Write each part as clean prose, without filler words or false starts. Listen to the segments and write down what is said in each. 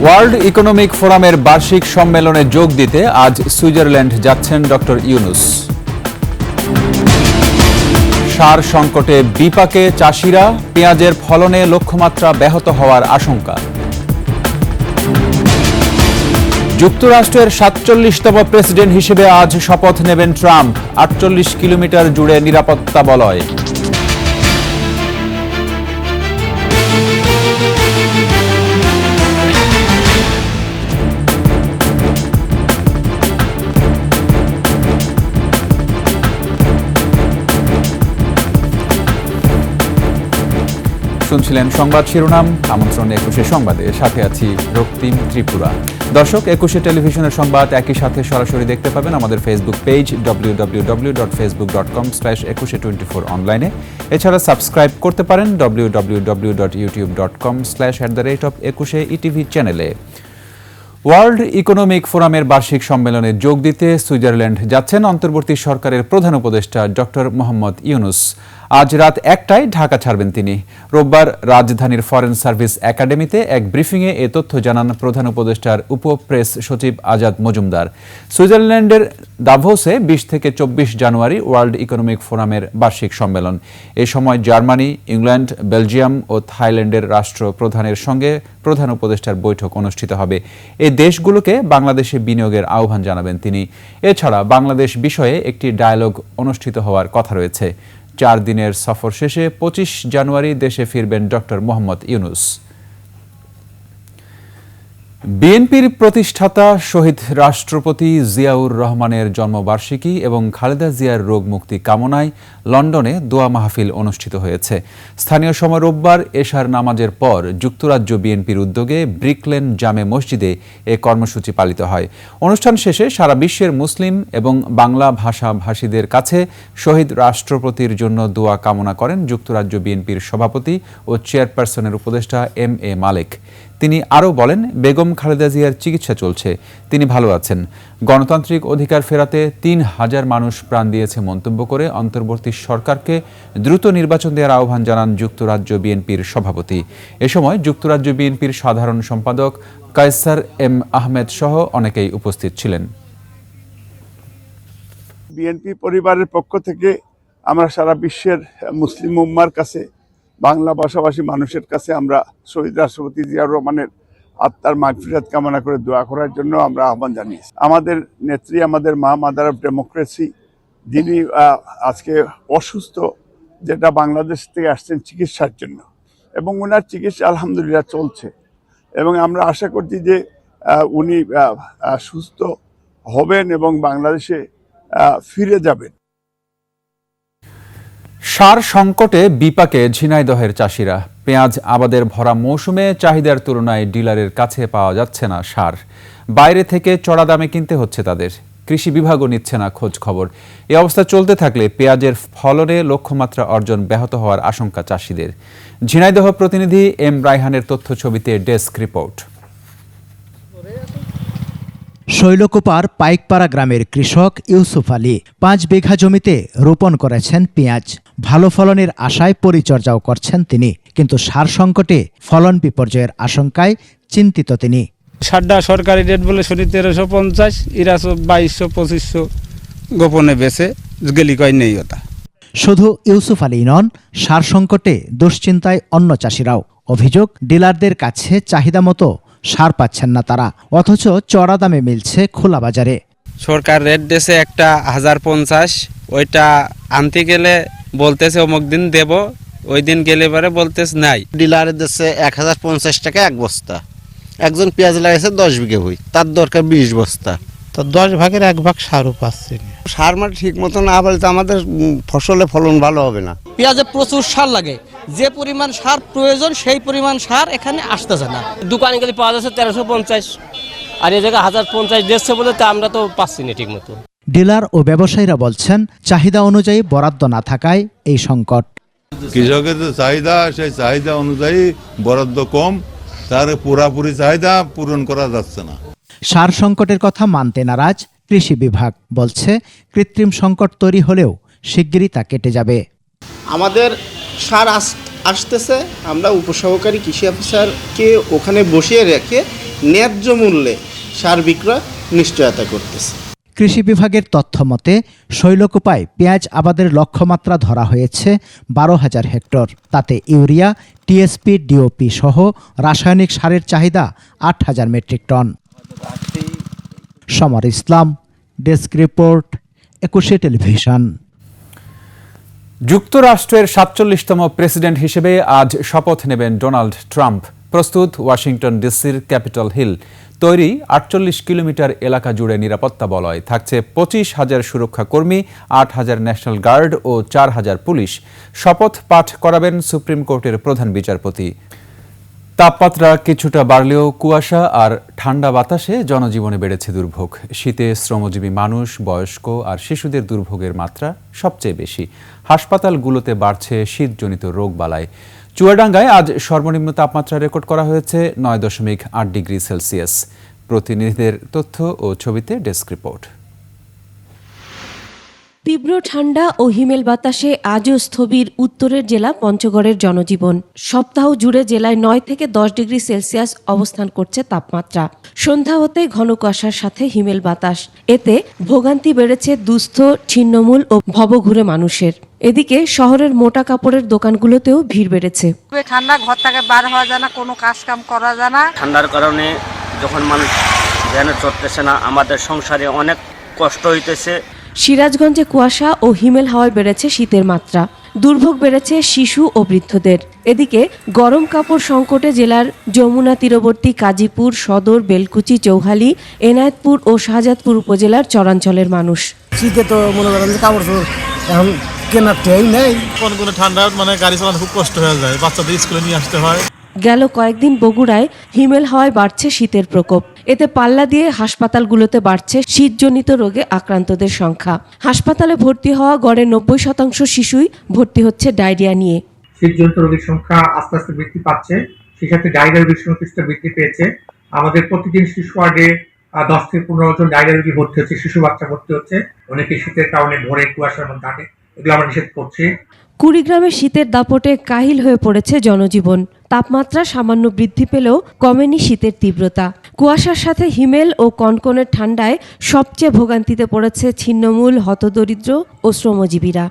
World economic ফোরামের বার্ষিক সম্মেলনে যোগ দিতে আজ সুইজারল্যান্ড যাচ্ছেন ডক্টর ইউনুস। সার সংকটে বিপাকে চাষিরা, পেঁয়াজের ফলনে লক্ষ্যমাত্রা ব্যাহত হওয়ার আশঙ্কা। যুক্তরাষ্ট্রের ৪৭তম প্রেসিডেন্ট হিসেবে আজ শপথ নেবেন ট্রাম্প। ৪৮ কিলোমিটার জুড়ে নিরাপত্তা বলয়। শুনছিলেন সংবাদ শিরোনাম। আমন্ত্রণ ২১শে সংবাদে, সাথে আছি রক্তিম ত্রিপুরা। দর্শক, ২১শে টেলিভিশনের সংবাদ একই সাথে সরাসরি দেখতে পাবেন আমাদের ফেসবুক পেজ www.facebook.com/2124 অনলাইনে। এছাড়া সাবস্ক্রাইব করতে পারেন www.youtube.com/@21 চ্যানেলে। ওয়ার্ল্ড ইকোনমিক ফোরামের বার্ষিক সম্মেলনে যোগ দিতে সুইজারল্যান্ড যাচ্ছেন অন্তর্বর্তী সরকারের প্রধান উপদেষ্টা ডক্টর মোহাম্মদ ইউনুস। আজ রাত ১টায় ঢাকা ছাড়বেন তিনি। রোববার রাজধানীর ফরেন সার্ভিস একাডেমিতে এক ব্রিফিংয়ে এ তথ্য জানান প্রধান উপদেষ্টার উপপ্রেস সচিব আজাদ মজুমদার। সুইজারল্যান্ডের দাভোসে ২০ থেকে ২৪ জানুয়ারি ওয়ার্ল্ড ইকোনমিক ফোরামের বার্ষিক সম্মেলন। এ সময় জার্মানি, ইংল্যান্ড, বেলজিয়াম ও থাইল্যান্ডের রাষ্ট্রপ্রধানের সঙ্গে প্রধান উপদেষ্টার বৈঠক অনুষ্ঠিত হবে। এই দেশগুলোকে বাংলাদেশে বিনিয়োগের আহ্বান জানাবেন তিনি। এছাড়া বাংলাদেশ বিষয়ে একটি ডায়ালগ অনুষ্ঠিত হওয়ার কথা রয়েছে। ৪ দিনের সফর শেষে ২৫ জানুয়ারি দেশে ফিরবেন ডক্টর মোহাম্মদ ইউনুস। বিএনপির প্রতিষ্ঠাতা শহীদ রাষ্ট্রপতি জিয়াউর রহমানের জন্মবার্ষিকী এবং খালেদা জিয়ার রোগ মুক্তি কামনায় লন্ডনে দোয়া মাহফিল অনুষ্ঠিত হয়েছে। স্থানীয় সময় রোববার এশার নামাজের পর যুক্তরাজ্য বিএনপির উদ্যোগে ব্রিকলেন জামে মসজিদে এ কর্মসূচি পালিত হয়। অনুষ্ঠান শেষে সারা বিশ্বের মুসলিম এবং বাংলা ভাষাভাষীদের কাছে শহীদ রাষ্ট্রপতির জন্য দোয়া কামনা করেন যুক্তরাজ্য বিএনপির সভাপতি ও চেয়ারপারসনের উপদেষ্টা এম.এ. মালেক। তিনি আরও বলেন, বেগম খালেদা জিয়ার চিকিৎসা চলছে, তিনি ভালো আছেন। গণতান্ত্রিক অধিকার ফেরাতে ৩,০০০ মানুষ প্রাণ দিয়েছে মন্তব্য করে অন্তর্বর্তী সরকারকে দ্রুত নির্বাচন দেওয়ার আহ্বান জানান যুক্তরাজ্য বিএনপির সভাপতি। এ সময় যুক্তরাজ্য বিএনপির সাধারণ সম্পাদক কায়সার এম আহমেদ সহ অনেকেই উপস্থিত ছিলেন। বিএনপি পরিবারের পক্ষ থেকে আমরা সারা বিশ্বের মুসলিম উম্মার কাছে, বাংলা ভাষাভাষী মানুষের কাছে আমরা শহীদ রাষ্ট্রপতি জিয়াউর রহমানের আত্মার মাগফিরাত কামনা করে দোয়া করার জন্য আমরা আহ্বান জানিয়েছি। আমাদের নেত্রী, আমাদের মা, মাদার অফ ডেমোক্রেসি, যিনি আজকে অসুস্থ, যেটা বাংলাদেশ থেকে আসছেন চিকিৎসার জন্য, এবং ওনার চিকিৎসা আলহামদুলিল্লাহ চলছে, এবং আমরা আশা করছি যে উনি সুস্থ হবেন এবং বাংলাদেশে ফিরে যাবেন। সার সংকটে বিপাকে ঝিনাইদহের চাষিরা। পেঁয়াজ আবাদের ভরা মৌসুমে চাহিদার তুলনায় ডিলারের কাছে পাওয়া যাচ্ছে না সার। বাইরে থেকে চড়া দামে কিনতে হচ্ছে তাদের। কৃষি বিভাগও নিচ্ছে না খোঁজ খবর। এই অবস্থা চলতে থাকলে পেঁয়াজের ফলনে লক্ষ্যমাত্রা অর্জন ব্যাহত হওয়ার আশঙ্কা চাষিদের। ঝিনাইদহ প্রতিনিধি এম রায়হানের তথ্য ছবিতে ডেস্ক রিপোর্ট। শৈলকুপার পাইকপাড়া গ্রামের কৃষক ইউসুফ আলী ৫ বিঘা জমিতে রোপণ করেছেন পেঁয়াজ। ভালো ফলনের আশায় পরিচর্যাও করছেন তিনি, কিন্তু সার সংকটে ফলন বিপর্যয়ের আশঙ্কায় চিন্তিত তিনি। সারটা সরকারি রেট বলে শুনি ১৩৫০, এরা ২২০০-২৫০০ গোপনে বেছে গেলি কয় নেই ওটা। শুধু ইউসুফ আলী নন, সার সংকটে দুশ্চিন্তায় অন্য চাষিরাও। অভিযোগ, ডিলারদের কাছে চাহিদা মতো সার পাচ্ছেন না তারা, অথচ চড়া দামে মিলছে খোলা বাজারে। সরকার রেট দিয়েছে একটা ১০৫০, ওইটা আনতে গেলে বলতেছে অমুক দিন দেব, ওই দিন গেলে পরে বলতেছে নাই। ডিলারের দিচ্ছে ১০৫০ টাকা এক বস্তা। একজন পেঁয়াজ লাগাইছে ১০ বিঘে ভুঁই, তার দরকার ২০ বস্তা। তো ১০ ভাগের ১ ভাগ সারও পাচ্ছে না। সার মানে ঠিক মতো না বলে তো আমাদের ফসলে ফলন ভালো হবে না। পেঁয়াজে প্রচুর সার লাগে, যে পরিমাণ সার প্রয়োজন সেই পরিমাণ সার এখানে আসতেছে না। দোকানে গেলে পাওয়া যাচ্ছে ১৩৫০, আর এই জায়গায় ১০৫০ দিচ্ছে বলে তা আমরা তো পাচ্ছি না ঠিক মতো। ডিলার ও ব্যবসায়ীরা বলছেন, চাহিদা অনুযায়ী বরাদ্দ না থাকায় এই সংকট। কৃষকের যে চাহিদা, সেই চাহিদা অনুযায়ী বরাদ্দ কম, তার পুরাপুরি চাহিদা পূরণ করা যাচ্ছে না। সার সংকটের কথা মানতে নারাজ কৃষি বিভাগ, বলছে কৃত্রিম সংকট তৈরি হলেও শিগগিরই তা কেটে যাবে। আমাদের সার আসতেছে, আমরা উপসহকারী কৃষি অফিসারকে ওখানে বসিয়ে রেখে ন্যায্য মূল্যে সার বিক্রয় নিশ্চয়তা করতেছে। কৃষি বিভাগের তথ্য মতে শৈলকুপায় পেঁয়াজ আবাদের লক্ষ্যমাত্রা ধরা হয়েছে 12,000 হেক্টর। তাতে ইউরিয়া, টিএসপি, ডিওপি সহ রাসায়নিক সারের চাহিদা 8,000 মেট্রিক টন। সমর ইসলাম, ডেস্ক রিপোর্ট, 21 টেলিভিশন। যুক্তরাষ্ট্রের 47তম প্রেসিডেন্ট হিসেবে আজ শপথ নেবেন ডোনাল্ড ট্রাম্প। প্রস্তুত ওয়াশিংটন ডিসির ক্যাপিটল হিল। তৈরি 48 কিলোমিটার এলাকা জুড়ে নিরাপত্তা বলয়। থাকছে 25,000 সুরক্ষা কর্মী, 8,000 ন্যাশনাল গার্ড ও 4,000 পুলিশ। শপথ পাঠ করাবেন সুপ্রিম কোর্টের প্রধান বিচারপতি। তাপমাত্রা কিছুটা বাড়লেও কুয়াশা আর ঠান্ডা বাতাসে জনজীবনে বেড়েছে দুর্ভোগ। শীতে শ্রমজীবী মানুষ, বয়স্ক আর শিশুদের দুর্ভোগের মাত্রা সবচেয়ে বেশি। হাসপাতালগুলোতে বাড়ছে শীতজনিত রোগবালাই। চুয়াডাঙ্গায় আজ সর্বনিম্ন তাপমাত্রা রেকর্ড করা হয়েছে 9.8 ডিগ্রি সেলসিয়াস। প্রতিনিধিদের তথ্য ও ছবিতে ডেস্ক রিপোর্ট। তীব্র ঠান্ডা ও হিমেল বাতাসে আজও স্থবির উত্তরের জেলা পঞ্চগড়ের জনজীবন। সপ্তাহ জুড়ে জেলায় 9 থেকে 10 ডিগ্রি সেলসিয়াস অবস্থান করছে তাপমাত্রা। সন্ধ্যা হতে ঘন কুয়াশার সাথে হিমেল বাতাস। এতে ভোগান্তি বেড়েছে দুস্থ, ছিন্নমূল ও ভবঘুরে মানুষের। এদিকে শহরের মোটা কাপড়ের দোকানগুলোতেও ভিড় বেড়েছে। ঠান্ডা, ঘর থেকে বার হওয়া যায় না, কোনো কাজ কাম করা যায় না। ঠান্ডার কারণে যখন মানুষ ধ্যানে চড়তেছে না, আমাদের সংসারে অনেক কষ্ট হইতেছে। সিরাজগঞ্জে কুয়াশা ও হিমেল হাওয়ায় বেড়েছে শীতের মাত্রা। দুর্ভোগ বেড়েছে শিশু ও বৃদ্ধদের। এদিকে গরম কাপড় সংকটে জেলার যমুনা তীরবর্তী কাজীপুর, সদর, বেলকুচি, চৌহালি, এনায়েতপুর ও শাহজাদপুর উপজেলার চরাঞ্চলের মানুষ। শীতে তো মনে করেন যে কাপড় এখন কেনার ট্রেই নেই। কোনো ঠান্ডা গাড়ি চালানো খুব কষ্ট হয়ে যায়, বাচ্চাদের স্কুলে নিয়ে আসতে হয়। গেল কয়েকদিন বগুড়ায় হিমেল হাওয়ায় বাড়ছে শীতের প্রকোপ। এতে পাল্লা দিয়ে হাসপাতালগুলোতে বাড়ছে শীতজনিত রোগে আক্রান্তদের সংখ্যা। হাসপাতালে ভর্তি হওয়া গড়ে 90% শিশুই ভর্তি হচ্ছে ডায়রিয়া নিয়ে। শীতজনিত রোগীর সংখ্যা আস্তে আস্তে বৃদ্ধি পাচ্ছে, সেই সাথে ডায়রিয়ার রোগীর সংখ্যা বৃদ্ধি পেয়েছে। আমাদের প্রতিদিন শিশু ওয়ার্ডে 10 থেকে 15 জন ডায়রিয়া রোগী ভর্তি হচ্ছে, শিশু বাচ্চা ভর্তি হচ্ছে। অনেকে শীতের কারণে ভোরে কুয়াশার মধ্যে থাকে, এগুলো আমরা নিষেধ করছি। কুড়িগ্রামে শীতের দাপটে কাহিল হয়ে পড়েছে জনজীবন। তাপমাত্রা সামান্য বৃদ্ধি পেলেও কমেনি শীতের তীব্রতা। কুয়াশার সাথে হিমেল ও কনকনের ঠান্ডায় সবচেয়ে ভোগান্তিতে পড়েছে ছিন্নমূল, হতদরিদ্র ও শ্রমজীবীরা।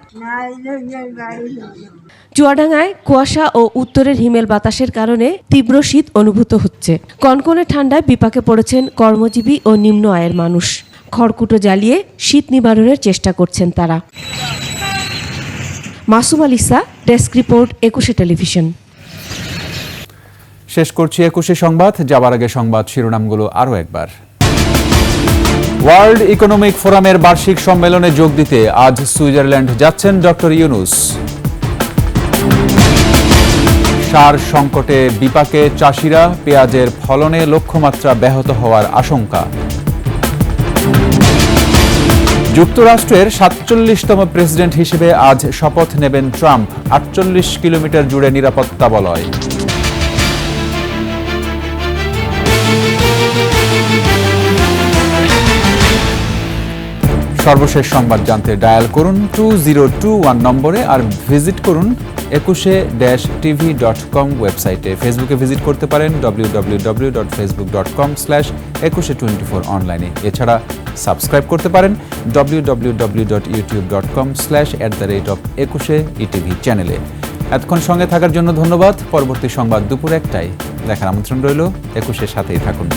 চুয়াডাঙ্গায় কুয়াশা ও উত্তরের হিমেল বাতাসের কারণে তীব্র শীত অনুভূত হচ্ছে। কনকনে ঠান্ডায় বিপাকে পড়েছেন কর্মজীবী ও নিম্ন আয়ের মানুষ। খড়কুটো জ্বালিয়ে শীত নিবারণের চেষ্টা করছেন তারা। Masum আলিসা, desk report, 21 television. শেষ করছি 21 সংবাদ। যাবার আগে সংবাদ শিরোনামগুলো আরও একবার। ওয়ার্ল্ড ইকোনমিক ফোরামের বার্ষিক সম্মেলনে যোগ দিতে আজ সুইজারল্যান্ড যাচ্ছেন ডক্টর ইউনূস। সার সংকটে বিপাকে চাষিরা, পেঁয়াজের ফলনে লক্ষ্যমাত্রা ব্যাহত হওয়ার আশঙ্কা। যুক্তরাষ্ট্রের 47তম প্রেসিডেন্ট হিসেবে আজ শপথ নেবেন ট্রাম্প। 48 কিলোমিটার জুড়ে নিরাপত্তা বলয়। সর্বশেষ সংবাদ জানতে ডায়াল করুন 2021 নম্বরে আর ভিজিট করুন 21-tv.com ওয়েবসাইটে। ফেসবুকে ভিজিট করতে পারেন www.facebook.com/2124 অনলাইনে। এছাড়া সাবস্ক্রাইব করতে পারেন www.youtube.com/@21etv চ্যানেলে। এতক্ষণ সঙ্গে থাকার জন্য ধন্যবাদ। পরবর্তী সংবাদ দুপুর 1টায় দেখার আমন্ত্রণ রইল। 21-এর সাথেই থাকুন।